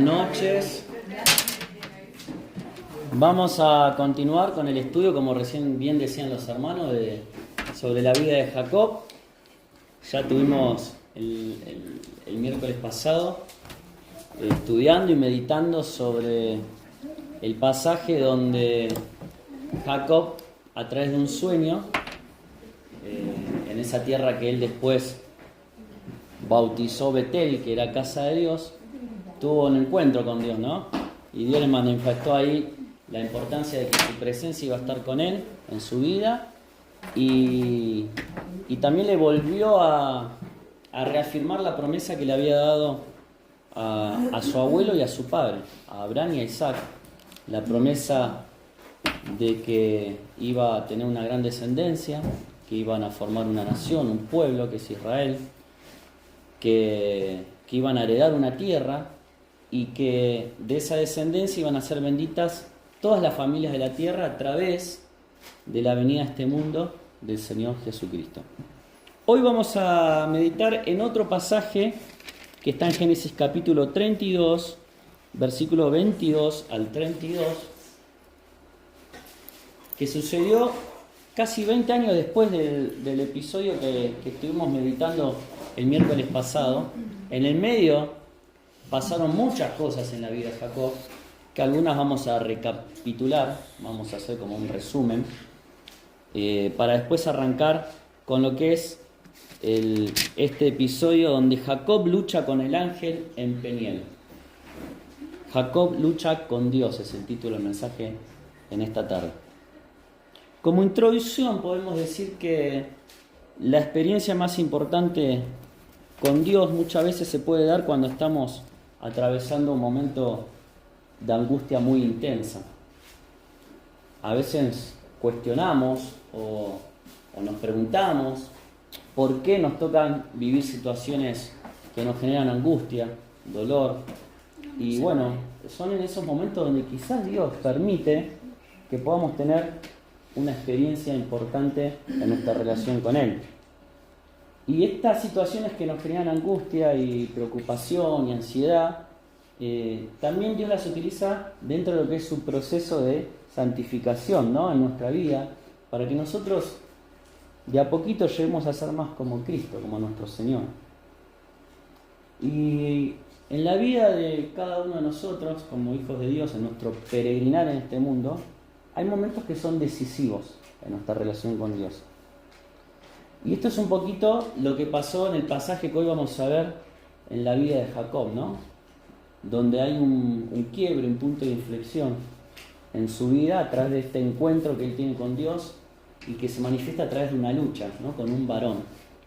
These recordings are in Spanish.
noches. Vamos a continuar con el estudio, como recién bien decían los hermanos, sobre la vida de Jacob. Ya tuvimos el miércoles pasado estudiando y meditando sobre el pasaje donde Jacob, a través de un sueño, en esa tierra que él después bautizó Betel, que era casa de Dios, tuvo un encuentro con Dios, ¿no? Y Dios le manifestó ahí la importancia de que su presencia iba a estar con él en su vida y también le volvió a reafirmar la promesa que le había dado a su abuelo y a su padre, a Abraham y a Isaac, la promesa de que iba a tener una gran descendencia, que iban a formar una nación, un pueblo que es Israel, que iban a heredar una tierra y que de esa descendencia iban a ser benditas todas las familias de la tierra a través de la venida a este mundo del Señor Jesucristo. Hoy vamos a meditar en otro pasaje que está en Génesis capítulo 32, versículo 22 al 32, que sucedió casi 20 años después del episodio que estuvimos meditando el miércoles pasado. En el medio pasaron muchas cosas en la vida de Jacob, que algunas vamos a recapitular, vamos a hacer como un resumen, para después arrancar con lo que es este episodio donde Jacob lucha con el ángel en Peniel. Jacob lucha con Dios, es el título del mensaje en esta tarde. Como introducción podemos decir que la experiencia más importante con Dios muchas veces se puede dar cuando estamos atravesando un momento de angustia muy intensa. A veces cuestionamos o nos preguntamos por qué nos tocan vivir situaciones que nos generan angustia, dolor. Y bueno, son en esos momentos donde quizás Dios permite que podamos tener una experiencia importante en nuestra relación con Él. Y estas situaciones que nos generan angustia y preocupación y ansiedad, también Dios las utiliza dentro de lo que es su proceso de santificación, ¿no?, en nuestra vida, para que nosotros de a poquito lleguemos a ser más como Cristo, como nuestro Señor. Y en la vida de cada uno de nosotros, como hijos de Dios, en nuestro peregrinar en este mundo, hay momentos que son decisivos en nuestra relación con Dios. Y esto es un poquito lo que pasó en el pasaje que hoy vamos a ver en la vida de Jacob, ¿no? Donde hay un quiebre, un punto de inflexión en su vida a través de este encuentro que él tiene con Dios y que se manifiesta a través de una lucha, ¿no?, con un varón,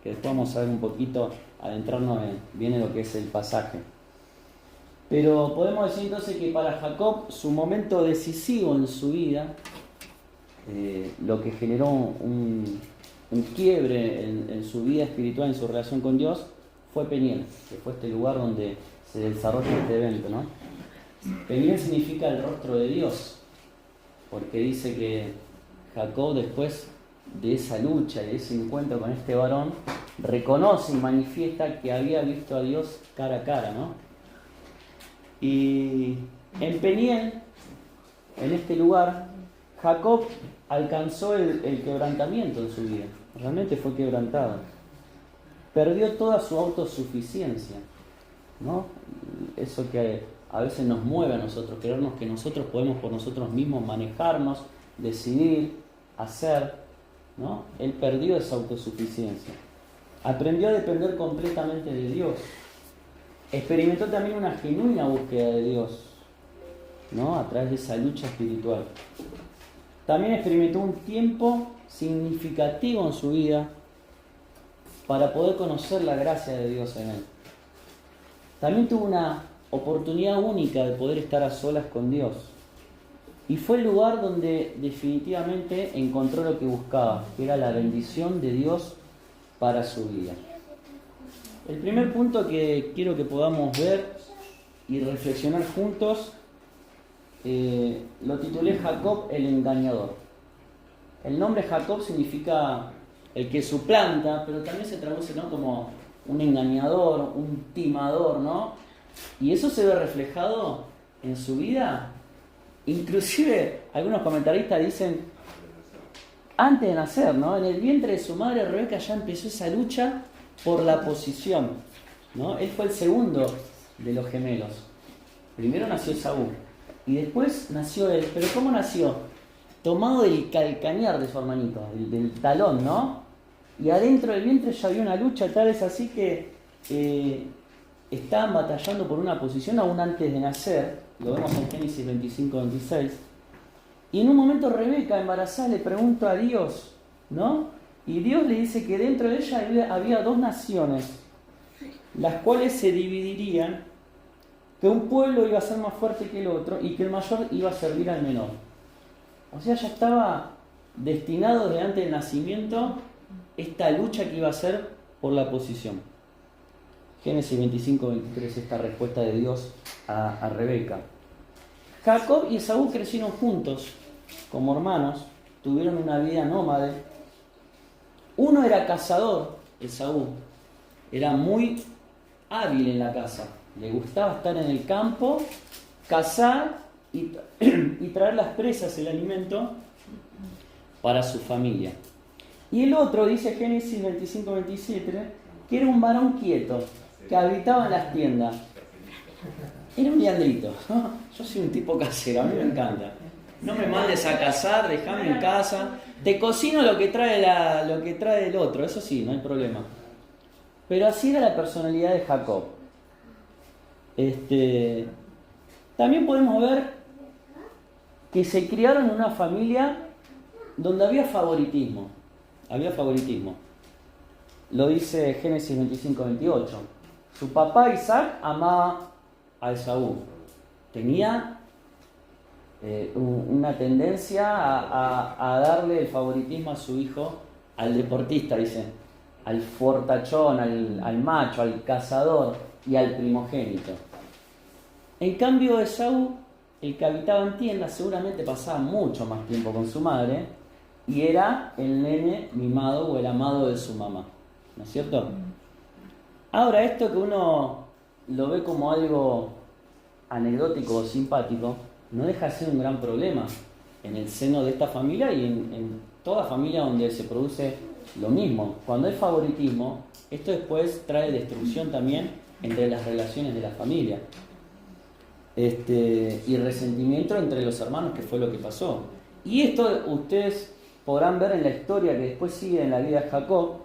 que después vamos a ver un poquito, adentrarnos bien en lo que es el pasaje. Pero podemos decir entonces que para Jacob su momento decisivo en su vida, lo que generó un quiebre en su vida espiritual, en su relación con Dios, fue Peniel, que fue este lugar donde se desarrolla este evento, ¿no? Peniel significa el rostro de Dios, porque dice que Jacob, después de esa lucha y de ese encuentro con este varón, reconoce y manifiesta que había visto a Dios cara a cara, ¿no? Y en Peniel, en este lugar, Jacob alcanzó el quebrantamiento en su vida. Realmente fue quebrantado. Perdió toda su autosuficiencia, ¿no? Eso que a veces nos mueve a nosotros, creernos que nosotros podemos por nosotros mismos manejarnos, decidir, hacer, ¿no? Él perdió esa autosuficiencia. Aprendió a depender completamente de Dios. Experimentó también una genuina búsqueda de Dios, ¿no?, a través de esa lucha espiritual. También experimentó un tiempo significativo en su vida para poder conocer la gracia de Dios en él. También tuvo una oportunidad única de poder estar a solas con Dios. Y fue el lugar donde definitivamente encontró lo que buscaba, que era la bendición de Dios para su vida. El primer punto que quiero que podamos ver y reflexionar juntos, lo titulé Jacob el engañador. El nombre Jacob significa el que suplanta, pero también se traduce, ¿no?, como un engañador, un timador, ¿no? Y eso se ve reflejado en su vida. Inclusive algunos comentaristas dicen, antes de nacer, ¿no? En el vientre de su madre Rebeca ya empezó esa lucha por la posición, ¿no? Él fue el segundo de los gemelos. Primero nació Esaú y después nació él. ¿Pero cómo nació? Tomado del calcañar de su hermanito, del talón, ¿no? Y adentro del vientre ya había una lucha, tal es así que estaban batallando por una posición aún antes de nacer. Lo vemos en Génesis 25-26. Y en un momento Rebeca, embarazada, le pregunta a Dios, ¿no? Y Dios le dice que dentro de ella había dos naciones, las cuales se dividirían, que un pueblo iba a ser más fuerte que el otro y que el mayor iba a servir al menor. O sea, ya estaba destinado desde antes del nacimiento esta lucha que iba a ser por la posición. Génesis 25-23, esta respuesta de Dios a Rebeca. Jacob y Esaú crecieron juntos como hermanos, tuvieron una vida nómade. Uno era cazador, Esaú, era muy hábil en la caza, le gustaba estar en el campo, cazar y traer las presas, el alimento, para su familia. Y el otro, dice Génesis 25-27, que era un varón quieto, que habitaba en las tiendas. Era un liandrito, ¿no? Yo soy un tipo casero, a mí me encanta. No me mandes a cazar, déjame en casa. Te cocino lo que trae el otro, eso sí, no hay problema. Pero así era la personalidad de Jacob. También podemos ver que se criaron en una familia donde había favoritismo. Lo dice Génesis 25-28. Su papá Isaac amaba a Esaú. Tenía una tendencia a darle el favoritismo a su hijo, al deportista, dice, al fortachón, al macho, al cazador y al primogénito. En cambio, Esaú, el que habitaba en tiendas, seguramente pasaba mucho más tiempo con su madre y era el nene mimado o el amado de su mamá, ¿no es cierto? Ahora, esto que uno lo ve como algo anecdótico o simpático, no deja de ser un gran problema en el seno de esta familia y en toda familia donde se produce lo mismo. Cuando hay favoritismo, esto después trae destrucción también entre las relaciones de la familia. Y resentimiento entre los hermanos, que fue lo que pasó. Y esto ustedes podrán ver en la historia que después sigue en la vida de Jacob,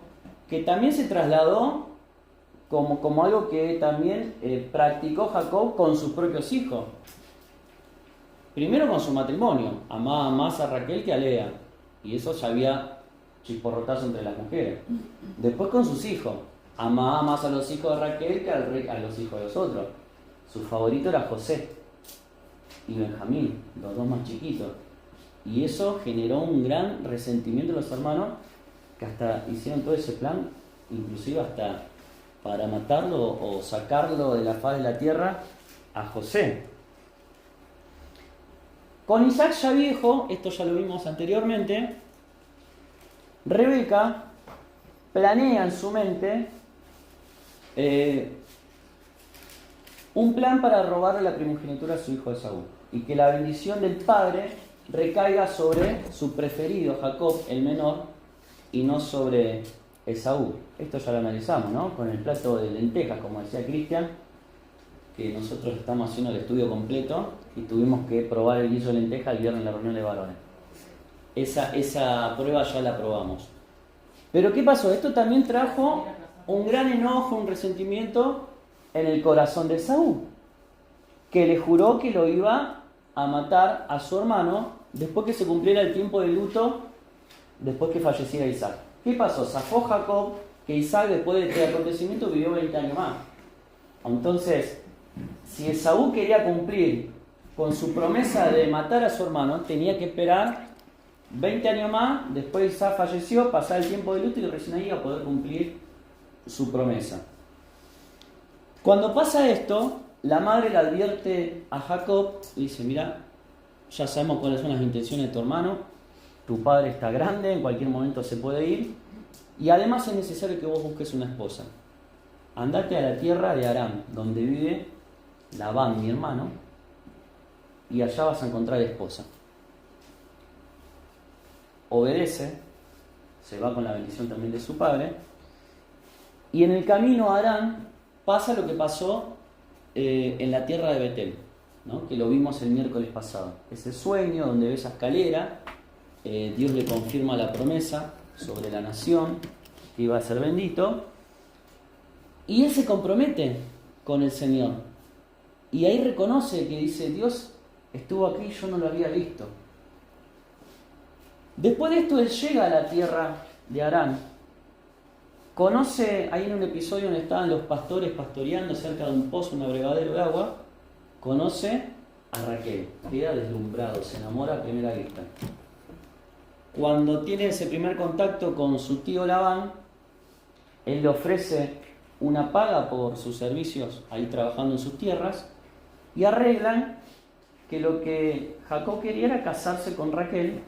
que también se trasladó como algo que también practicó Jacob con sus propios hijos. Primero con su matrimonio, amaba más a Raquel que a Lea, y eso ya había chisporrotazo entre las mujeres. Después con sus hijos, amaba más a los hijos de Raquel que a los hijos de los otros. Su favorito era José y Benjamín, los dos más chiquitos. Y eso generó un gran resentimiento de los hermanos, que hasta hicieron todo ese plan, inclusive hasta para matarlo o sacarlo de la faz de la tierra a José. Con Isaac ya viejo, esto ya lo vimos anteriormente, Rebeca planea en su mente un plan para robarle la primogenitura a su hijo Esaú y que la bendición del padre recaiga sobre su preferido Jacob, el menor, y no sobre Esaú. Esto ya lo analizamos, ¿no? Con el plato de lentejas, como decía Cristian, que nosotros estamos haciendo el estudio completo y tuvimos que probar el guiso de lenteja el viernes en la reunión de varones. Esa prueba ya la probamos. Pero ¿qué pasó? Esto también trajo un gran enojo, un resentimiento en el corazón de Esaú, que le juró que lo iba a matar a su hermano después que se cumpliera el tiempo de luto, después que falleciera Isaac. ¿Qué pasó? Zafó Jacob que Isaac, después de este acontecimiento, vivió 20 años más. Entonces, si Esaú quería cumplir con su promesa de matar a su hermano, tenía que esperar 20 años más, después Isaac falleció, pasar el tiempo de luto y recién ahí iba a poder cumplir su promesa. Cuando pasa esto, la madre le advierte a Jacob y dice, mira, ya sabemos cuáles son las intenciones de tu hermano, tu padre está grande, en cualquier momento se puede ir, y además es necesario que vos busques una esposa. Andate a la tierra de Aram, donde vive Labán, mi hermano, y allá vas a encontrar esposa. Obedece, se va con la bendición también de su padre, y en el camino a Harán pasa lo que pasó en la tierra de Betel, ¿no? Que lo vimos el miércoles pasado. Ese sueño donde ve esa escalera, Dios le confirma la promesa sobre la nación que iba a ser bendito, y él se compromete con el Señor. Y ahí reconoce que dice, Dios estuvo aquí y yo no lo había visto. Después de esto él llega a la tierra de Harán. Conoce, ahí en un episodio donde estaban los pastores pastoreando cerca de un pozo, un abrevadero de agua, conoce a Raquel, queda deslumbrado, se enamora a primera vista. Cuando tiene ese primer contacto con su tío Labán, él le ofrece una paga por sus servicios ahí trabajando en sus tierras, y arreglan que lo que Jacob quería era casarse con Raquel,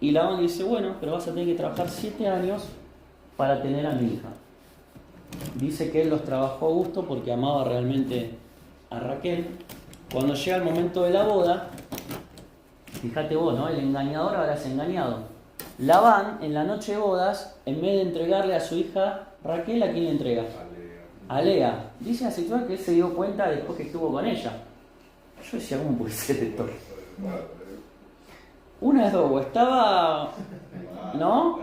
y Labán le dice, bueno, pero vas a tener que trabajar 7 años para tener a mi hija. Dice que él los trabajó a gusto porque amaba realmente a Raquel. Cuando llega el momento de la boda, fíjate vos, ¿no? El engañador ahora es engañado. Labán, en la noche de bodas, en vez de entregarle a su hija Raquel, ¿a quién le entrega? A Lea. Dice la escritura que él se dio cuenta después que estuvo con ella. Yo decía, ¿cómo puede ser esto? Una de dos, o estaba, ¿no?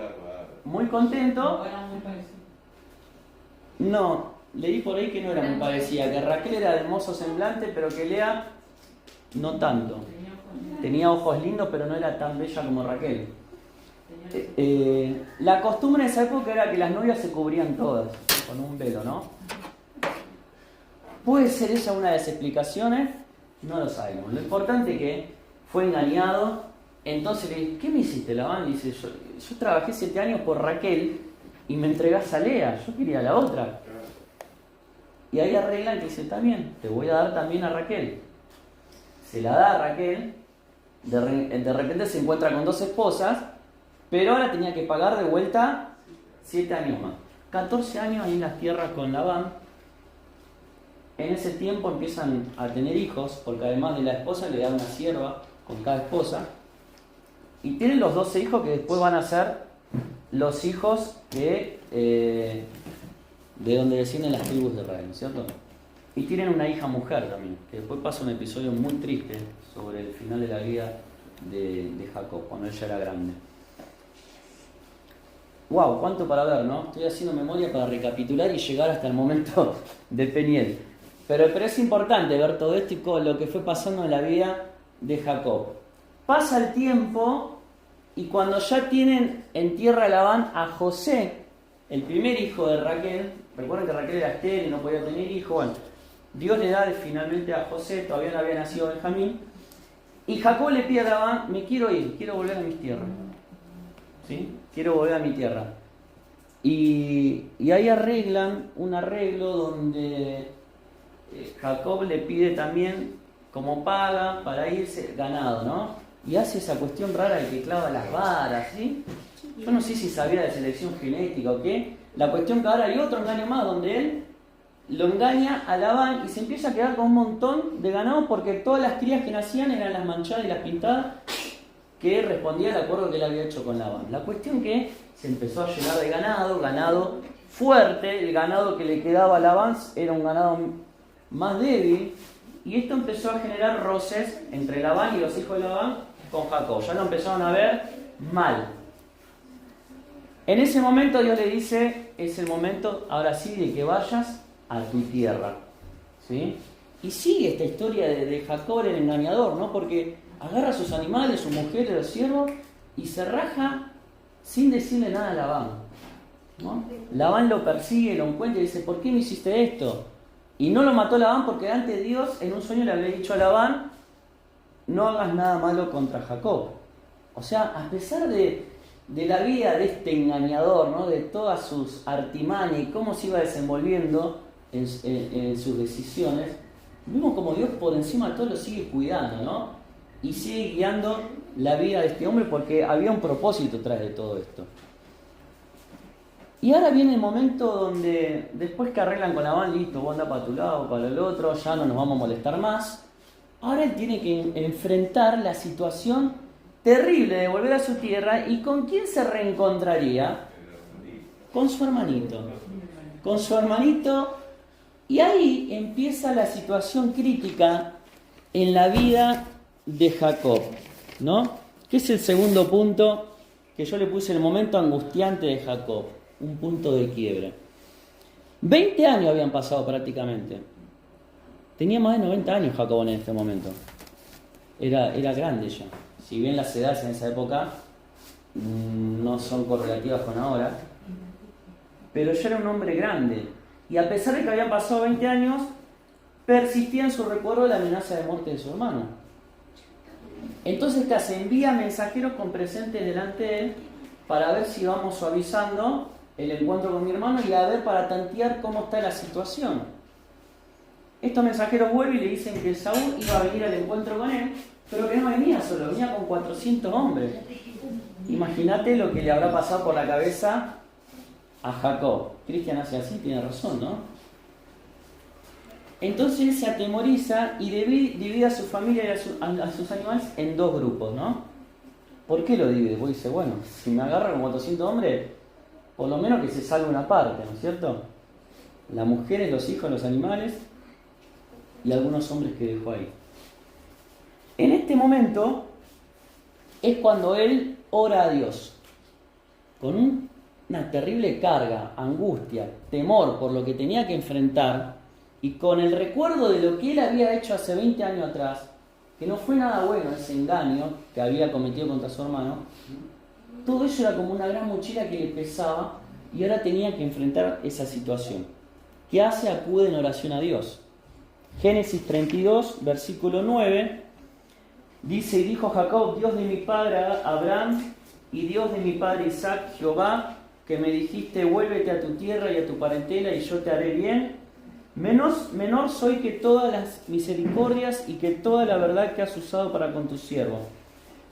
Muy contento. No, leí por ahí que no era muy parecida, que Raquel era de hermoso semblante, pero que Lea no tanto. Tenía ojos lindos, pero no era tan bella como Raquel. La costumbre de esa época era que las novias se cubrían todas con un velo, ¿no? ¿Puede ser esa una de las explicaciones? No lo sabemos. Lo importante es que fue engañado. Entonces le dije, ¿qué me hiciste, Labán? Dice, yo trabajé 7 años por Raquel y me entregás a Lea, yo quería a la otra. Y ahí arreglan que dice, está bien, te voy a dar también a Raquel. Se la da a Raquel, de repente se encuentra con 2 esposas, pero ahora tenía que pagar de vuelta 7 años más. 14 años ahí en las tierras con Labán. En ese tiempo empiezan a tener hijos, porque además de la esposa le da una sierva con cada esposa. Y tienen los 12 hijos que después van a ser los hijos de donde descienden las tribus de Israel, ¿cierto? Y tienen una hija mujer también, que después pasa un episodio muy triste sobre el final de la vida de Jacob, cuando ella era grande. ¡Wow! Cuánto para ver, ¿no? Estoy haciendo memoria para recapitular y llegar hasta el momento de Peniel. Pero es importante ver todo esto y lo que fue pasando en la vida de Jacob. Pasa el tiempo y cuando ya tienen en tierra de Labán a José, el primer hijo de Raquel, recuerden que Raquel era estéril y no podía tener hijo, bueno, Dios le da finalmente a José, todavía no había nacido Benjamín, y Jacob le pide a Labán, me quiero ir, quiero volver a mis tierras, ¿sí? Quiero volver a mi tierra. Y ahí arreglan un arreglo donde Jacob le pide también como paga para irse ganado, ¿no? Y hace esa cuestión rara de que clava las varas, ¿sí? Yo no sé si sabía de selección genética o qué. La cuestión que ahora hay otro engaño más donde él lo engaña a Labán y se empieza a quedar con un montón de ganado porque todas las crías que nacían eran las manchadas y las pintadas que respondía al acuerdo que él había hecho con Labán. La cuestión que se empezó a llenar de ganado fuerte, el ganado que le quedaba a Labán era un ganado más débil, y esto empezó a generar roces entre Labán y los hijos de Labán con Jacob. Ya lo empezaron a ver mal. En ese momento Dios le dice, es el momento ahora sí de que vayas a tu tierra, ¿sí? Y sigue esta historia de Jacob el engañador, ¿no? Porque agarra a sus animales, sus mujeres, los siervos, y se raja sin decirle nada a Labán, ¿no? Labán lo persigue, lo encuentra y dice, ¿por qué me hiciste esto? Y no lo mató Labán porque antes Dios en un sueño le había dicho a Labán, no hagas nada malo contra Jacob. O sea, a pesar de la vida de este engañador, ¿no? De todas sus artimañas y cómo se iba desenvolviendo en sus decisiones, vemos como Dios por encima de todo lo sigue cuidando, ¿no? Y sigue guiando la vida de este hombre porque había un propósito tras de todo esto. Y ahora viene el momento donde, después que arreglan con Labán, listo, vos andás para tu lado, para el otro, ya no nos vamos a molestar más. Ahora él tiene que enfrentar la situación terrible de volver a su tierra. ¿Y con quién se reencontraría? Con su hermanito. Con su hermanito. Y ahí empieza la situación crítica en la vida de Jacob, ¿no? Que es el segundo punto que yo le puse, el momento angustiante de Jacob. Un punto de quiebre. 20 años habían pasado prácticamente. Tenía más de 90 años Jacob en este momento. Era grande ya. Si bien las edades en esa época no son correlativas con ahora, pero ya era un hombre grande. Y a pesar de que habían pasado 20 años, persistía en su recuerdo la amenaza de muerte de su hermano. Entonces, ¿qué hace? Envía mensajeros con presentes delante de él para ver si vamos suavizando el encuentro con mi hermano y a ver para tantear cómo está la situación. Estos mensajeros vuelven y le dicen que Saúl iba a venir al encuentro con él, pero que no venía solo, venía con 400 hombres. Imagínate lo que le habrá pasado por la cabeza a Jacob. Cristian hace así, tiene razón, ¿no? Entonces él se atemoriza y divide a su familia y a sus animales en dos grupos, ¿no? ¿Por qué lo divide? Porque dice, bueno, si me agarra con 400 hombres, por lo menos que se salve una parte, ¿no es cierto? Las mujeres, los hijos, los animales y algunos hombres que dejó ahí. En este momento es cuando él ora a Dios con una terrible carga, angustia, temor por lo que tenía que enfrentar y con el recuerdo de lo que él había hecho hace 20 años atrás, que no fue nada bueno ese engaño que había cometido contra su hermano. Todo eso era como una gran mochila que le pesaba y ahora tenía que enfrentar esa situación. ¿Qué hace? Acude en oración a Dios. Génesis 32, versículo 9, dice: y dijo Jacob, Dios de mi padre Abraham y Dios de mi padre Isaac, Jehová, que me dijiste, vuélvete a tu tierra y a tu parentela y yo te haré bien. Menor soy que todas las misericordias y que toda la verdad que has usado para con tu siervo.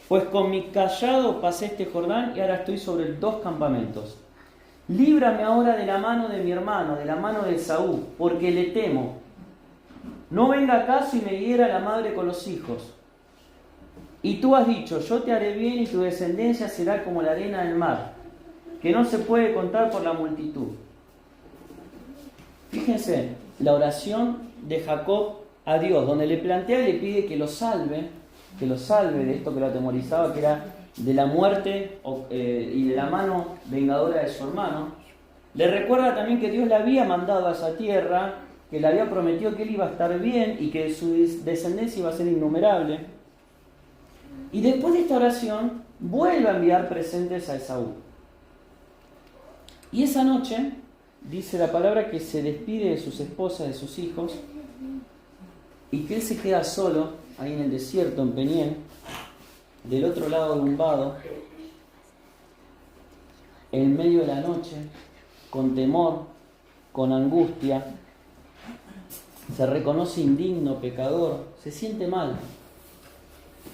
Pues con mi cayado pasé este Jordán y ahora estoy sobre 2 campamentos. Líbrame ahora de la mano de mi hermano, de la mano de Esaú, porque le temo. No venga acaso y me hiera la madre con los hijos. Y tú has dicho, yo te haré bien y tu descendencia será como la arena del mar, que no se puede contar por la multitud. Fíjense, la oración de Jacob a Dios, donde le plantea y le pide que lo salve de esto que lo atemorizaba, que era de la muerte y de la mano vengadora de su hermano. Le recuerda también que Dios le había mandado a esa tierra, que le había prometido que él iba a estar bien y que su descendencia iba a ser innumerable. Y después de esta oración, vuelve a enviar presentes a Esaú. Y esa noche, dice la palabra, que se despide de sus esposas, de sus hijos, y que él se queda solo, ahí en el desierto, en Peniel, del otro lado de un vado, en medio de la noche, con temor, con angustia, se reconoce indigno, pecador, se siente mal.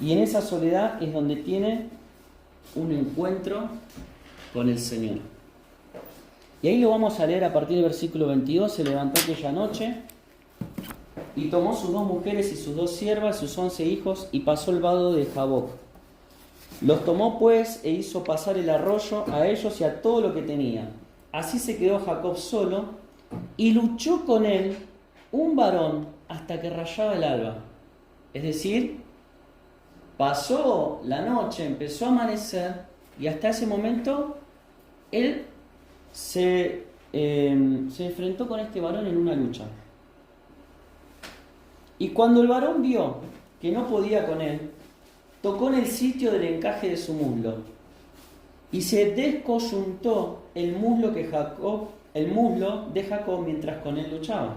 Y en esa soledad es donde tiene un encuentro con el Señor. Y ahí lo vamos a leer a partir del versículo 22. Se levantó aquella noche y tomó sus 2 mujeres y sus 2 siervas, sus 11 hijos, y pasó el vado de Jaboc. Los tomó pues e hizo pasar el arroyo a ellos y a todo lo que tenían. Así se quedó Jacob solo y luchó con él un varón hasta que rayaba el alba. Es decir, pasó la noche, empezó a amanecer y hasta ese momento él se enfrentó con este varón en una lucha. Y cuando el varón vio que no podía con él, tocó en el sitio del encaje de su muslo y se descoyuntó el muslo de Jacob mientras con él luchaba.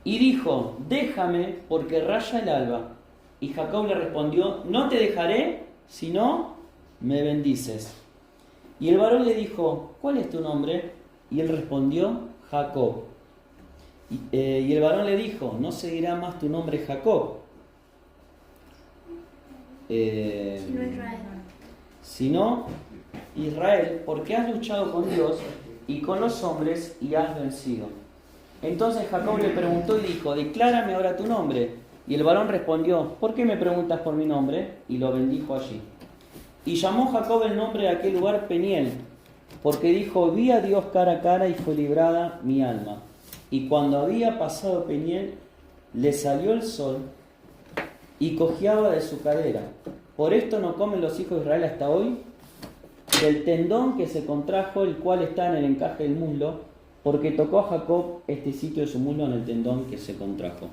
Y dijo: déjame, porque raya el alba. Y Jacob le respondió: no te dejaré, si no me bendices. Y el varón le dijo: ¿cuál es tu nombre? Y él respondió: Jacob. Y el varón le dijo: no seguirá más tu nombre Jacob, sino Israel, porque has luchado con Dios y con los hombres y has vencido. Entonces Jacob le preguntó y dijo, declárame ahora tu nombre. Y el varón respondió, ¿por qué me preguntas por mi nombre? Y lo bendijo allí. Y llamó Jacob el nombre de aquel lugar Peniel, porque dijo, vi a Dios cara a cara y fue librada mi alma. Y cuando había pasado Peniel, le salió el sol y cojeaba de su cadera. Por esto no comen los hijos de Israel hasta hoy, del tendón que se contrajo, el cual está en el encaje del muslo, porque tocó a Jacob este sitio de su muslo en el tendón que se contrajo.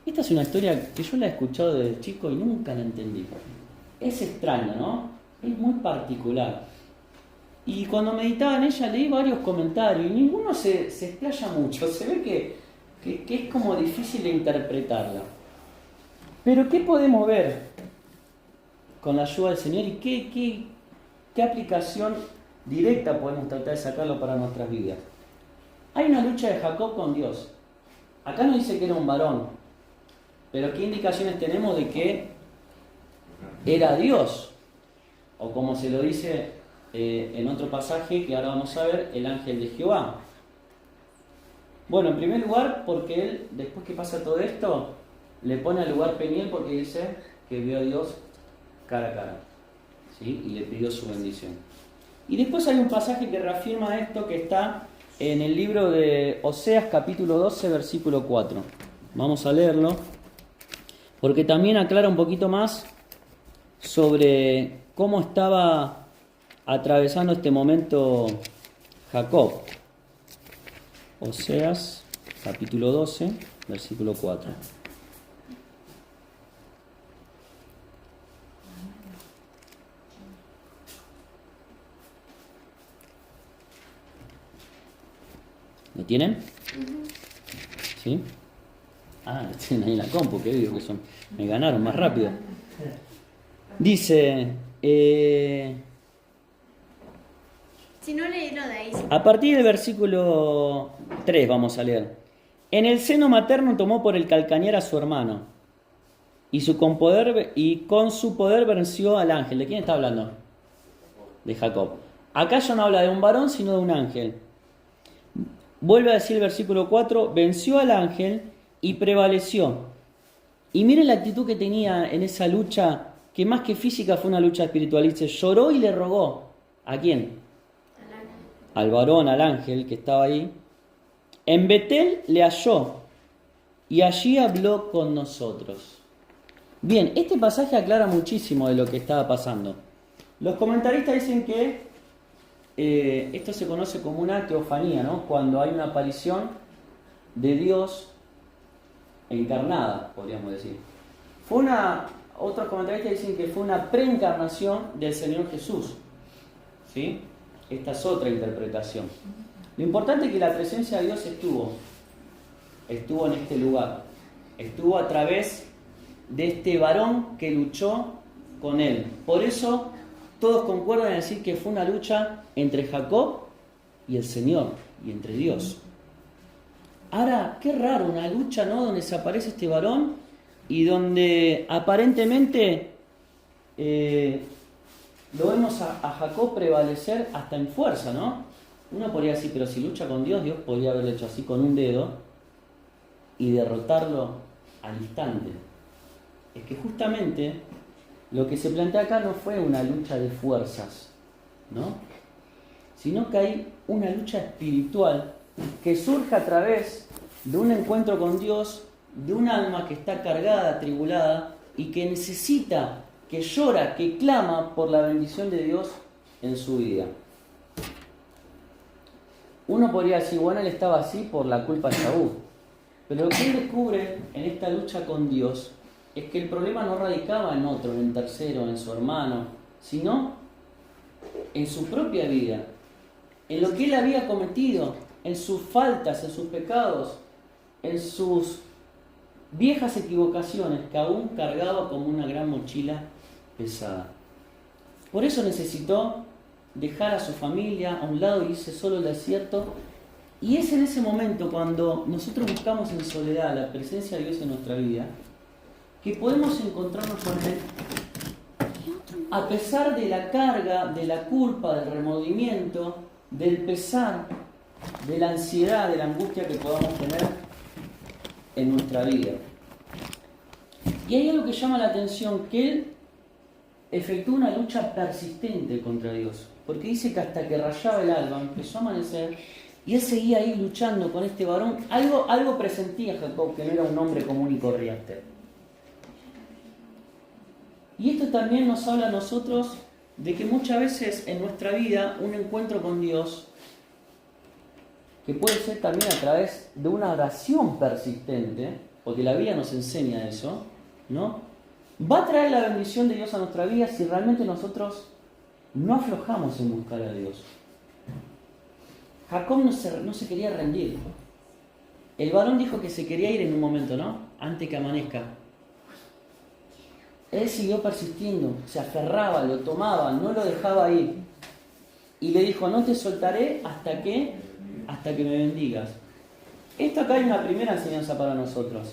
Esta es una historia que yo la he escuchado desde chico y nunca la entendí. Es extraña, ¿no? Es muy particular. Y cuando meditaba en ella leí varios comentarios y ninguno se explaya mucho. Se ve que es como difícil de interpretarla. Pero ¿qué podemos ver con la ayuda del Señor y qué aplicación directa podemos tratar de sacarlo para nuestras vidas? Hay una lucha de Jacob con Dios. Acá no dice que era un varón, pero ¿qué indicaciones tenemos de que era Dios? O como se lo dice en otro pasaje que ahora vamos a ver, el ángel de Jehová. Bueno, en primer lugar, porque él, después que pasa todo esto, le pone al lugar Peniel porque dice que vio a Dios cara a cara, ¿sí? Y le pidió su bendición. Y después hay un pasaje que reafirma esto que está en el libro de Oseas capítulo 12, versículo 4. Vamos a leerlo, porque también aclara un poquito más sobre cómo estaba atravesando este momento Jacob. Oseas capítulo 12, versículo 4. ¿Lo tienen? ¿Sí? Ah, lo tienen ahí en la compu, que digo que son. Me ganaron más rápido. Dice, si no léelo de ahí. a partir del versículo 3 vamos a leer. En el seno materno tomó por el calcañar a su hermano y con su poder venció al ángel. ¿De quién está hablando? De Jacob. Acá ya no habla de un varón, sino de un ángel. Vuelve a decir el versículo 4, venció al ángel y prevaleció. Y miren la actitud que tenía en esa lucha, que más que física fue una lucha espiritual. Dice, lloró y le rogó. ¿A quién? Al varón, al ángel que estaba ahí. En Betel le halló y allí habló con nosotros. Bien, este pasaje aclara muchísimo de lo que estaba pasando. Los comentaristas dicen que esto se conoce como una teofanía, ¿no? Cuando hay una aparición de Dios encarnada, podríamos decir. Otros comentaristas dicen que fue una preencarnación del Señor Jesús, ¿sí? Esta es otra interpretación. Lo importante es que la presencia de Dios estuvo en este lugar, estuvo a través de este varón que luchó con él. Por eso todos concuerdan en decir que fue una lucha entre Jacob y el Señor, y entre Dios. Ahora, qué raro, una lucha, ¿no? Donde se aparece este varón y donde aparentemente lo vemos a Jacob prevalecer hasta en fuerza, ¿no? Uno podría decir, pero si lucha con Dios, Dios podría haberlo hecho así con un dedo y derrotarlo al instante. Es que justamente lo que se plantea acá no fue una lucha de fuerzas, ¿no? Sino que hay una lucha espiritual que surge a través de un encuentro con Dios, de un alma que está cargada, atribulada y que necesita, que llora, que clama por la bendición de Dios en su vida. Uno podría decir, bueno, él estaba así por la culpa de Saúl. Pero lo que él descubre en esta lucha con Dios es que el problema no radicaba en otro, en el tercero, en su hermano, sino en su propia vida, en lo que él había cometido, en sus faltas, en sus pecados, en sus viejas equivocaciones que aún cargaba como una gran mochila pesada. Por eso necesitó dejar a su familia a un lado y irse solo al desierto. Y es en ese momento cuando nosotros buscamos en soledad la presencia de Dios en nuestra vida que podemos encontrarnos con Él a pesar de la carga, de la culpa, del remordimiento, del pesar, de la ansiedad, de la angustia que podamos tener en nuestra vida. Y hay algo que llama la atención, que él efectuó una lucha persistente contra Dios, porque dice que hasta que rayaba el alba, empezó a amanecer, y él seguía ahí luchando con este varón. Algo presentía Jacob, que no era un hombre común y corriente. Y esto también nos habla a nosotros de que muchas veces en nuestra vida un encuentro con Dios, que puede ser también a través de una oración persistente, porque la Biblia nos enseña eso, ¿no? Va a traer la bendición de Dios a nuestra vida si realmente nosotros no aflojamos en buscar a Dios. Jacob no se quería rendir. El varón dijo que se quería ir en un momento, ¿no? Antes que amanezca. Él siguió persistiendo, se aferraba, lo tomaba, no lo dejaba ir. Y le dijo, no te soltaré hasta que me bendigas. Esto acá hay una primera enseñanza para nosotros.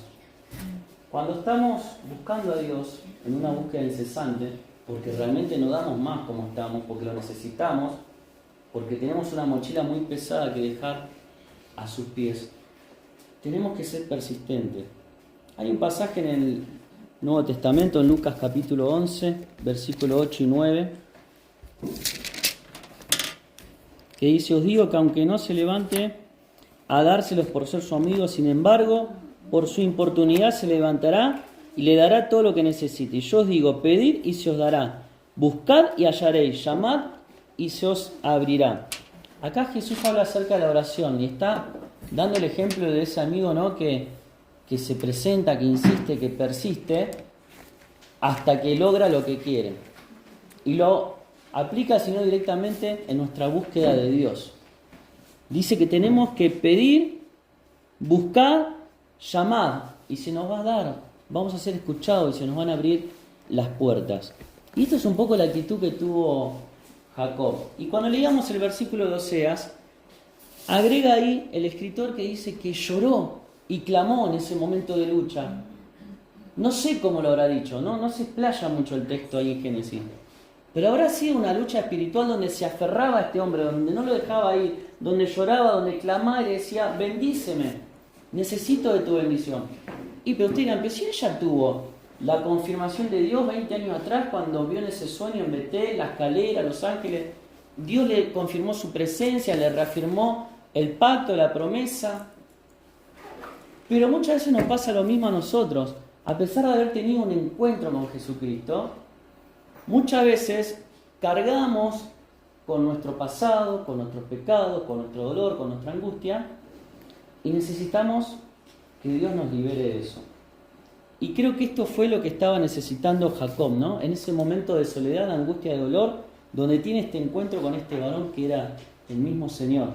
Cuando estamos buscando a Dios en una búsqueda incesante, porque realmente no damos más como estamos, porque lo necesitamos, porque tenemos una mochila muy pesada que dejar a sus pies, tenemos que ser persistentes. Hay un pasaje en el Nuevo Testamento, en Lucas capítulo 11, versículo 8 y 9, que dice, os digo que aunque no se levante a dárselos por ser su amigo, sin embargo, por su importunidad se levantará y le dará todo lo que necesite. Y yo os digo, pedid y se os dará, buscad y hallaréis, llamad y se os abrirá. Acá Jesús habla acerca de la oración y está dando el ejemplo de ese amigo, ¿no? que se presenta, que insiste, que persiste hasta que logra lo que quiere. Y lo aplica, sino directamente en nuestra búsqueda de Dios. Dice que tenemos que pedir, buscar, llamar, y se nos va a dar. Vamos a ser escuchados y se nos van a abrir las puertas. Y esto es un poco la actitud que tuvo Jacob. Y cuando leíamos el versículo de Oseas, agrega ahí el escritor que dice que lloró y clamó en ese momento de lucha. No sé cómo lo habrá dicho, no se explaya mucho el texto ahí en Génesis. Pero habrá sido una lucha espiritual donde se aferraba a este hombre, donde no lo dejaba ir, donde lloraba, donde clamaba y le decía, bendíceme, necesito de tu bendición. Y pero usted dirán, pero si ella tuvo la confirmación de Dios 20 años atrás cuando vio en ese sueño en Betel, la escalera, los ángeles, Dios le confirmó su presencia, le reafirmó el pacto, la promesa. Pero muchas veces nos pasa lo mismo a nosotros. A pesar de haber tenido un encuentro con Jesucristo, muchas veces cargamos con nuestro pasado, con nuestros pecados, con nuestro dolor, con nuestra angustia, y necesitamos que Dios nos libere de eso. Y creo que esto fue lo que estaba necesitando Jacob, ¿no? En ese momento de soledad, de angustia, de dolor, donde tiene este encuentro con este varón que era el mismo Señor.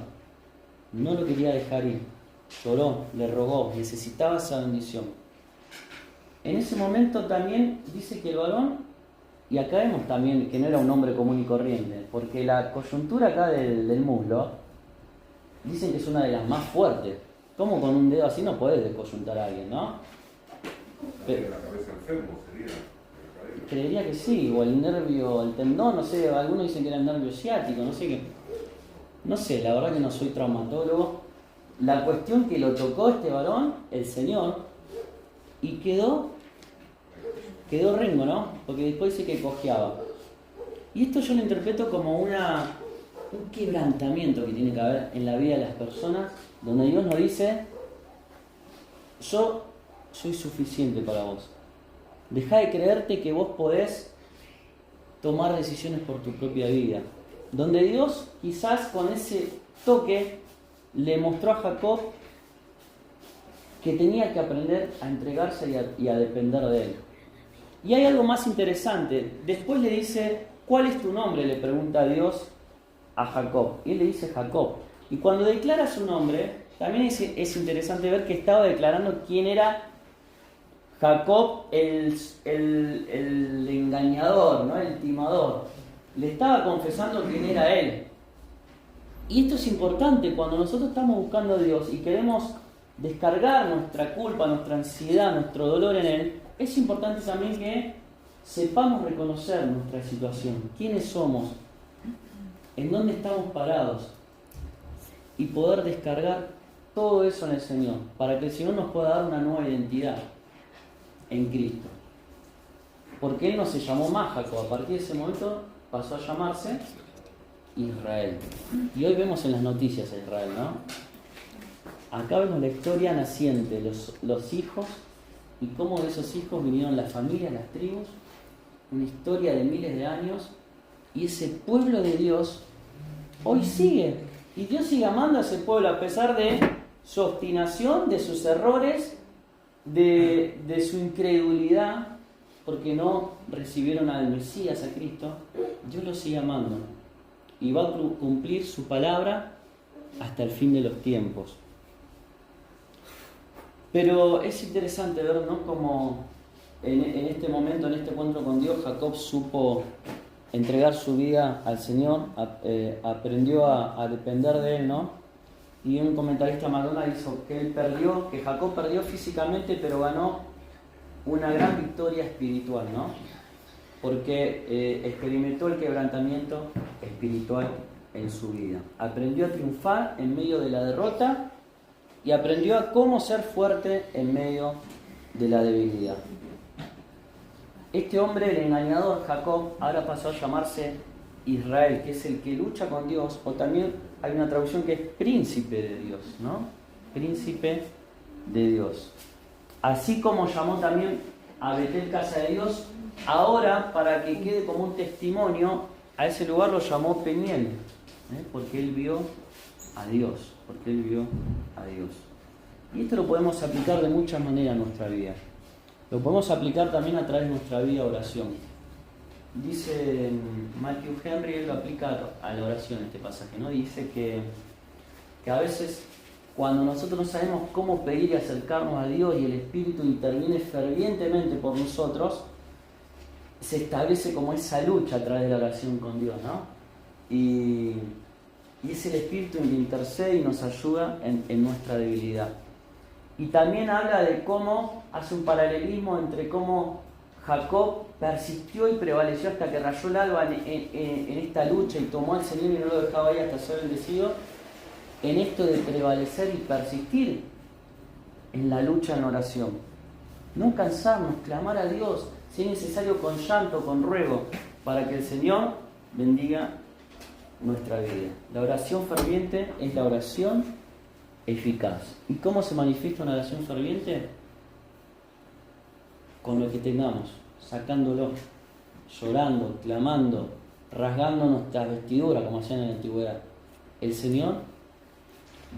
No lo quería dejar ir. Lloró, le rogó, necesitaba esa bendición. En ese momento también dice que el varón, y acá vemos también que no era un hombre común y corriente, porque la coyuntura acá del muslo, dicen que es una de las más fuertes. ¿Cómo con un dedo así no podés descoyuntar a alguien, no? Pero, la cabeza enfermo sería. Creería que sí, o el nervio, el tendón, no sé, algunos dicen que era el nervio ciático, no sé qué. No sé, la verdad que no soy traumatólogo. La cuestión que lo tocó este varón, el Señor, y quedó rengo, ¿no? Porque después dice que cojeaba. Y esto yo lo interpreto como un quebrantamiento que tiene que haber en la vida de las personas, donde Dios nos dice, yo soy suficiente para vos. Dejá de creerte que vos podés tomar decisiones por tu propia vida. Donde Dios quizás con ese toque le mostró a Jacob que tenía que aprender a entregarse y a depender de él. Y hay algo más interesante. Después le dice, ¿cuál es tu nombre?, le pregunta Dios a Jacob. Y él le dice Jacob. Y cuando declara su nombre, también es interesante ver que estaba declarando quién era Jacob, el engañador, ¿no? El timador. Le estaba confesando quién era él. Y esto es importante cuando nosotros estamos buscando a Dios y queremos descargar nuestra culpa, nuestra ansiedad, nuestro dolor en Él. Es importante también que sepamos reconocer nuestra situación, quiénes somos, en dónde estamos parados, y poder descargar todo eso en el Señor, para que el Señor nos pueda dar una nueva identidad en Cristo. Porque Él no se llamó más Jacob, a partir de ese momento pasó a llamarse Israel. Y hoy vemos en las noticias a Israel, ¿no? Acá vemos la historia naciente, los hijos, y cómo de esos hijos vinieron las familias, las tribus, una historia de miles de años, y ese pueblo de Dios hoy sigue, y Dios sigue amando a ese pueblo a pesar de su obstinación, de sus errores, de su incredulidad, porque no recibieron al Mesías, a Cristo. Dios lo sigue amando y va a cumplir su palabra hasta el fin de los tiempos. Pero es interesante ver, ¿no?, cómo en este momento, en este encuentro con Dios, Jacob supo entregar su vida al Señor, aprendió a depender de Él, ¿no? Y un comentarista Madonna dijo que Jacob perdió físicamente, pero ganó una gran victoria espiritual, ¿no? Porque experimentó el quebrantamiento espiritual en su vida. Aprendió a triunfar en medio de la derrota y aprendió a cómo ser fuerte en medio de la debilidad. Este hombre, el engañador Jacob, ahora pasó a llamarse Israel, que es el que lucha con Dios, o también hay una traducción que es príncipe de Dios, ¿no? Príncipe de Dios. Así como llamó también a Betel casa de Dios, ahora para que quede como un testimonio, a ese lugar lo llamó Peniel, porque él vio a Dios, Y esto lo podemos aplicar de muchas maneras en nuestra vida. Lo podemos aplicar también a través de nuestra vida de oración. Dice Matthew Henry, él lo aplica a la oración este pasaje, ¿no? Dice que a veces cuando nosotros no sabemos cómo pedir y acercarnos a Dios y el Espíritu interviene fervientemente por nosotros, se establece como esa lucha a través de la oración con Dios, ¿no? Y es el Espíritu el que intercede y nos ayuda en nuestra debilidad. Y también habla de cómo hace un paralelismo entre cómo Jacob persistió y prevaleció hasta que rayó el alba en esta lucha y tomó al Señor y no lo dejaba ahí hasta ser bendecido, en esto de prevalecer y persistir en la lucha en oración. No cansarnos, clamar a Dios, si es necesario con llanto, con ruego, para que el Señor bendiga nuestra vida. La oración ferviente es la oración eficaz. ¿Y cómo se manifiesta una oración ferviente? Con lo que tengamos, sacándolo, llorando, clamando, rasgando nuestras vestiduras, como hacían en la antigüedad. El Señor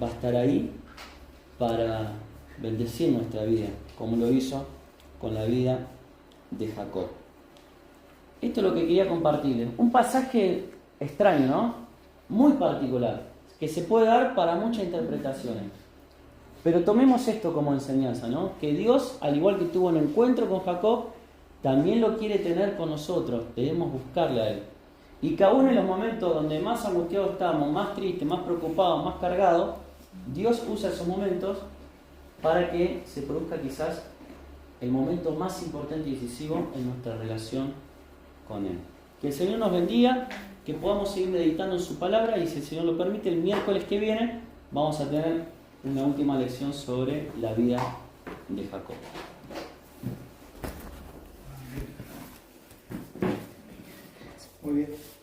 va a estar ahí para bendecir nuestra vida, como lo hizo con la vida de Jacob. Esto es lo que quería compartirles. Un pasaje extraño, ¿no? Muy particular, que se puede dar para muchas interpretaciones. Pero tomemos esto como enseñanza, ¿no? Que Dios, al igual que tuvo un encuentro con Jacob, también lo quiere tener con nosotros. Debemos buscarle a Él. Y que aún en los momentos donde más angustiados estamos, más tristes, más preocupados, más cargados, Dios usa esos momentos para que se produzca quizás el momento más importante y decisivo en nuestra relación con Él. Que el Señor nos bendiga, que podamos seguir meditando en su palabra y si el Señor lo permite, el miércoles que viene vamos a tener una última lección sobre la vida de Jacob. Muy bien.